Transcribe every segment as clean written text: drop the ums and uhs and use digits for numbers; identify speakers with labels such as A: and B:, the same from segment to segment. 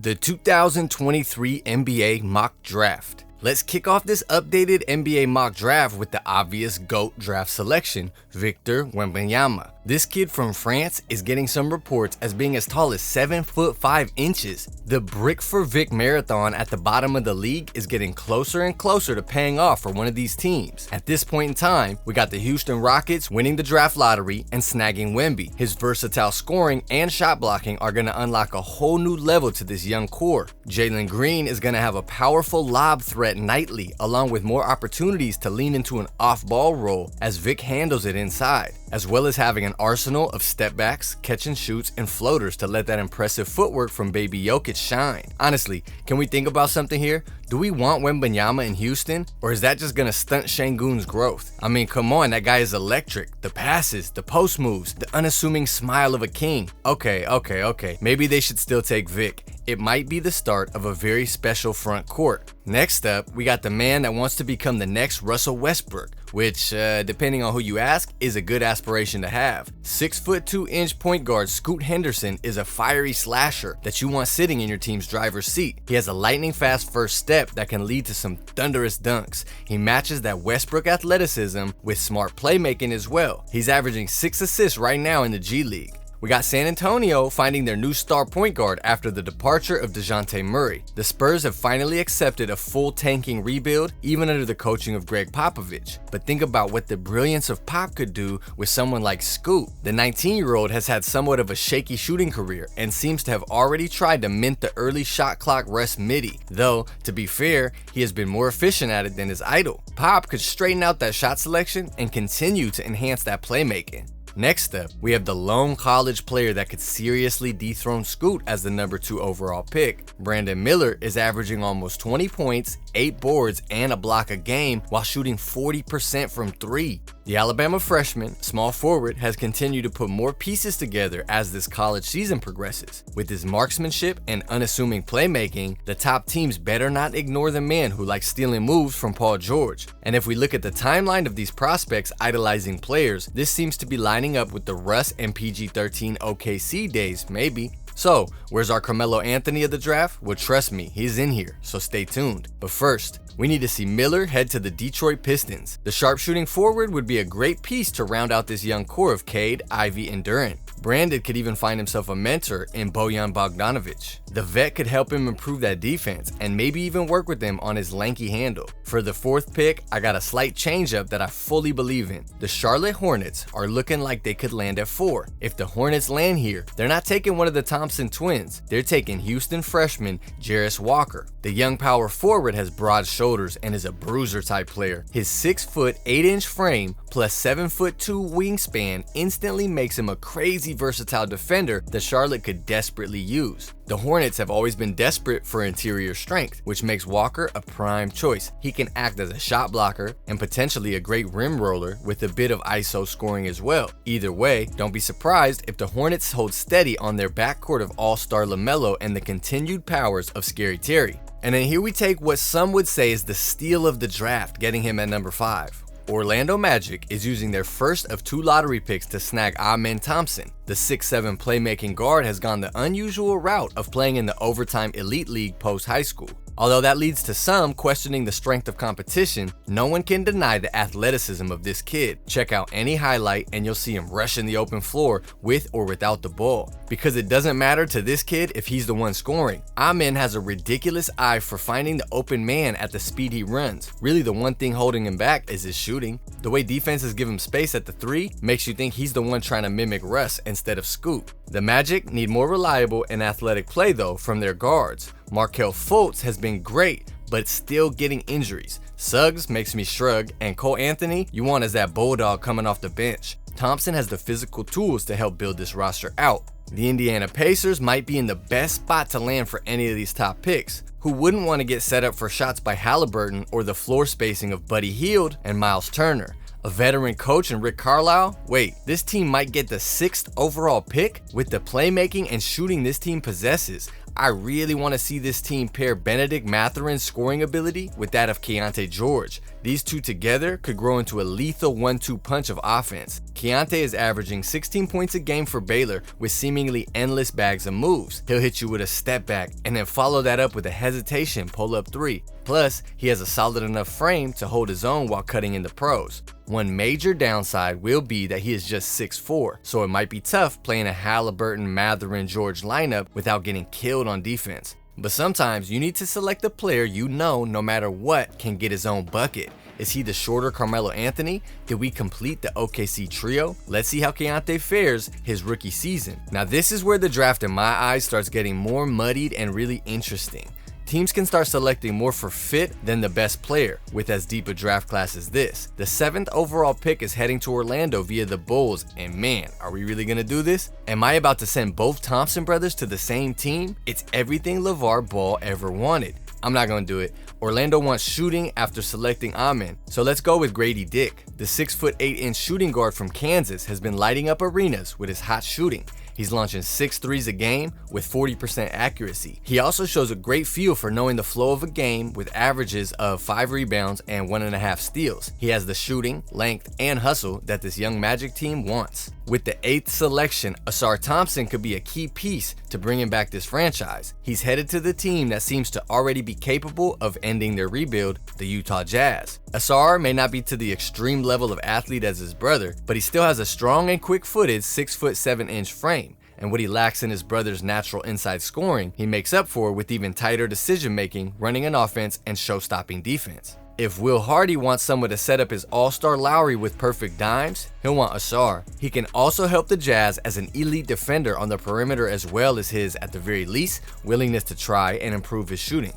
A: The 2023 NBA Mock Draft. Let's kick off this updated NBA mock draft with the obvious GOAT draft selection, Victor Webenyama. This kid from France is getting some reports as being as tall as 7 foot 5 inches. The Brick for Vic marathon at the bottom of the league is getting closer and closer to paying off for one of these teams. At this point in time, we got the Houston Rockets winning the draft lottery and snagging Wemby. His versatile scoring and shot blocking are going to unlock a whole new level to this young core. Jalen Green is going to have a powerful lob threat nightly, along with more opportunities to lean into an off-ball role as Vic handles it inside, as well as having an arsenal of step-backs, catch and shoots, and floaters to let that impressive footwork from Baby Jokic shine. Honestly, can we think about something here? Do we want Webenyama in Houston, or is that just gonna stunt Sengun's growth? I mean, come on, that guy is electric. The passes, the post moves, the unassuming smile of a king. Okay, maybe they should still take Vic. It might be the start of a very special front court. Next up, we got the man that wants to become the next Russell Westbrook, which, depending on who you ask, is a good aspiration to have. 6'2" point guard Scoot Henderson is a fiery slasher that you want sitting in your team's driver's seat. He has a lightning fast first step that can lead to some thunderous dunks. He matches that Westbrook athleticism with smart playmaking as well. He's averaging 6 assists right now in the G League. We got San Antonio finding their new star point guard after the departure of DeJounte Murray. The Spurs have finally accepted a full tanking rebuild, even under the coaching of Greg Popovich. But think about what the brilliance of Pop could do with someone like Scoot. The 19-year-old has had somewhat of a shaky shooting career and seems to have already tried to mint the early shot clock rest midi. Though, to be fair, he has been more efficient at it than his idol. Pop could straighten out that shot selection and continue to enhance that playmaking. Next up, we have the lone college player that could seriously dethrone Scoot as the number 2 overall pick. Brandon Miller is averaging almost 20 points, 8 boards, and a block a game while shooting 40% from 3. The Alabama freshman, small forward, has continued to put more pieces together as this college season progresses. With his marksmanship and unassuming playmaking, the top teams better not ignore the man who likes stealing moves from Paul George. And if we look at the timeline of these prospects idolizing players, this seems to be lining up with the Russ and PG-13 OKC days, maybe. So, where's our Carmelo Anthony of the draft? Well, trust me, he's in here, so stay tuned. But first, we need to see Miller head to the Detroit Pistons. The sharpshooting forward would be a great piece to round out this young core of Cade, Ivy, and Durant. Brandon could even find himself a mentor in Bojan Bogdanovic. The vet could help him improve that defense and maybe even work with him on his lanky handle. For the 4th pick, I got a slight changeup that I fully believe in. The Charlotte Hornets are looking like they could land at 4. If the Hornets land here, they're not taking one of the Thompson twins. They're taking Houston freshman Jarris Walker. The young power forward has broad shoulders and is a bruiser type player. His 6 foot 8 inch frame plus 7 foot 2 wingspan instantly makes him a crazy versatile defender that Charlotte could desperately use. The Hornets have always been desperate for interior strength, which makes Walker a prime choice. He can act as a shot blocker and potentially a great rim roller with a bit of ISO scoring as well. Either way, don't be surprised if the Hornets hold steady on their backcourt of all-star LaMelo and the continued powers of Scary Terry. And then here we take what some would say is the steal of the draft, getting him at number 5. Orlando Magic is using their first of 2 lottery picks to snag Amen Thompson. The 6'7" playmaking guard has gone the unusual route of playing in the overtime elite league post-high school. Although that leads to some questioning the strength of competition, no one can deny the athleticism of this kid. Check out any highlight and you'll see him rushing the open floor with or without the ball. Because it doesn't matter to this kid if he's the one scoring. Amen has a ridiculous eye for finding the open man at the speed he runs. Really, the one thing holding him back is his shooting. The way defenses give him space at the 3 makes you think he's the one trying to mimic Russ instead of Scoot. The Magic need more reliable and athletic play though from their guards. Markelle Fultz has been great, but still getting injuries. Suggs makes me shrug, and Cole Anthony, you want as that bulldog coming off the bench. Thompson has the physical tools to help build this roster out. The Indiana Pacers might be in the best spot to land for any of these top picks. Who wouldn't want to get set up for shots by Halliburton or the floor spacing of Buddy Hield and Miles Turner? A veteran coach in Rick Carlisle? Wait, this team might get the 6th overall pick? With the playmaking and shooting this team possesses, I really want to see this team pair Benedict Mathurin's scoring ability with that of Keyonte George. These two together could grow into a lethal 1-2 punch of offense. Keyonte is averaging 16 points a game for Baylor with seemingly endless bags of moves. He'll hit you with a step back and then follow that up with a hesitation pull-up 3. Plus, he has a solid enough frame to hold his own while cutting in the pros. One major downside will be that he is just 6'4", so it might be tough playing a Halliburton, Mathurin, George lineup without getting killed on defense. But sometimes you need to select a player you know no matter what can get his own bucket. Is he the shorter Carmelo Anthony? Did we complete the OKC trio? Let's see how Keyonte fares his rookie season. Now this is where the draft in my eyes starts getting more muddied and really interesting. Teams can start selecting more for fit than the best player with as deep a draft class as this. The 7th overall pick is heading to Orlando via the Bulls, and man, are we really gonna do this? Am I about to send both Thompson brothers to the same team? It's everything LeVar Ball ever wanted. I'm not gonna do it. Orlando wants shooting after selecting Amen, so let's go with Grady Dick. The 6'8" shooting guard from Kansas has been lighting up arenas with his hot shooting. He's launching 6 threes a game with 40% accuracy. He also shows a great feel for knowing the flow of a game with averages of 5 rebounds and 1.5 steals. He has the shooting, length, and hustle that this young Magic team wants. With the 8th selection, AUSAR Thompson could be a key piece to bringing back this franchise. He's headed to the team that seems to already be capable of ending their rebuild, the Utah Jazz. AUSAR may not be to the extreme level of athlete as his brother, but he still has a strong and quick-footed 6'7" frame. And what he lacks in his brother's natural inside scoring, he makes up for with even tighter decision-making, running an offense, and show-stopping defense. If Will Hardy wants someone to set up his all-star Lowry with perfect dimes, he'll want AUSAR. He can also help the Jazz as an elite defender on the perimeter as well as his, at the very least, willingness to try and improve his shooting.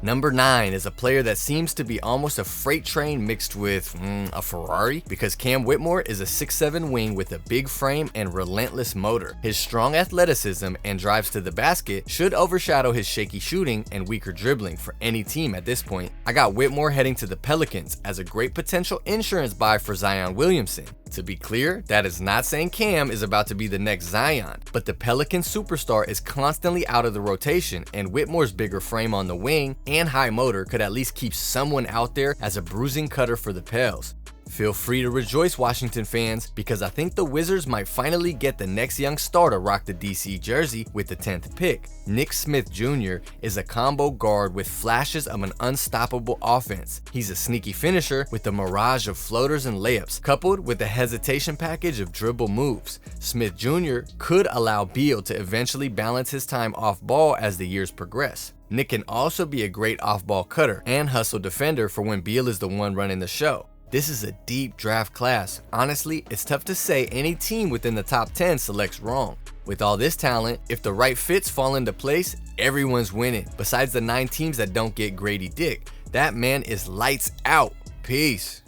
A: Number 9 is a player that seems to be almost a freight train mixed with a Ferrari, because Cam Whitmore is a 6'7" wing with a big frame and relentless motor. His strong athleticism and drives to the basket should overshadow his shaky shooting and weaker dribbling for any team at this point. I got Whitmore heading to the Pelicans as a great potential insurance buy for Zion Williamson. To be clear, that is not saying Cam is about to be the next Zion, but the Pelican superstar is constantly out of the rotation, and Whitmore's bigger frame on the wing and high motor could at least keep someone out there as a bruising cutter for the Pels. Feel free to rejoice, Washington fans, because I think the Wizards might finally get the next young star to rock the DC jersey with the 10th pick. Nick Smith Jr. is a combo guard with flashes of an unstoppable offense. He's a sneaky finisher with a mirage of floaters and layups, coupled with a hesitation package of dribble moves. Smith Jr. could allow Beal to eventually balance his time off ball as the years progress. Nick can also be a great off-ball cutter and hustle defender for when Beal is the one running the show. This is a deep draft class. Honestly, it's tough to say any team within the top 10 selects wrong. With all this talent, if the right fits fall into place, everyone's winning. Besides the 9 teams that don't get Grady Dick, that man is lights out. Peace.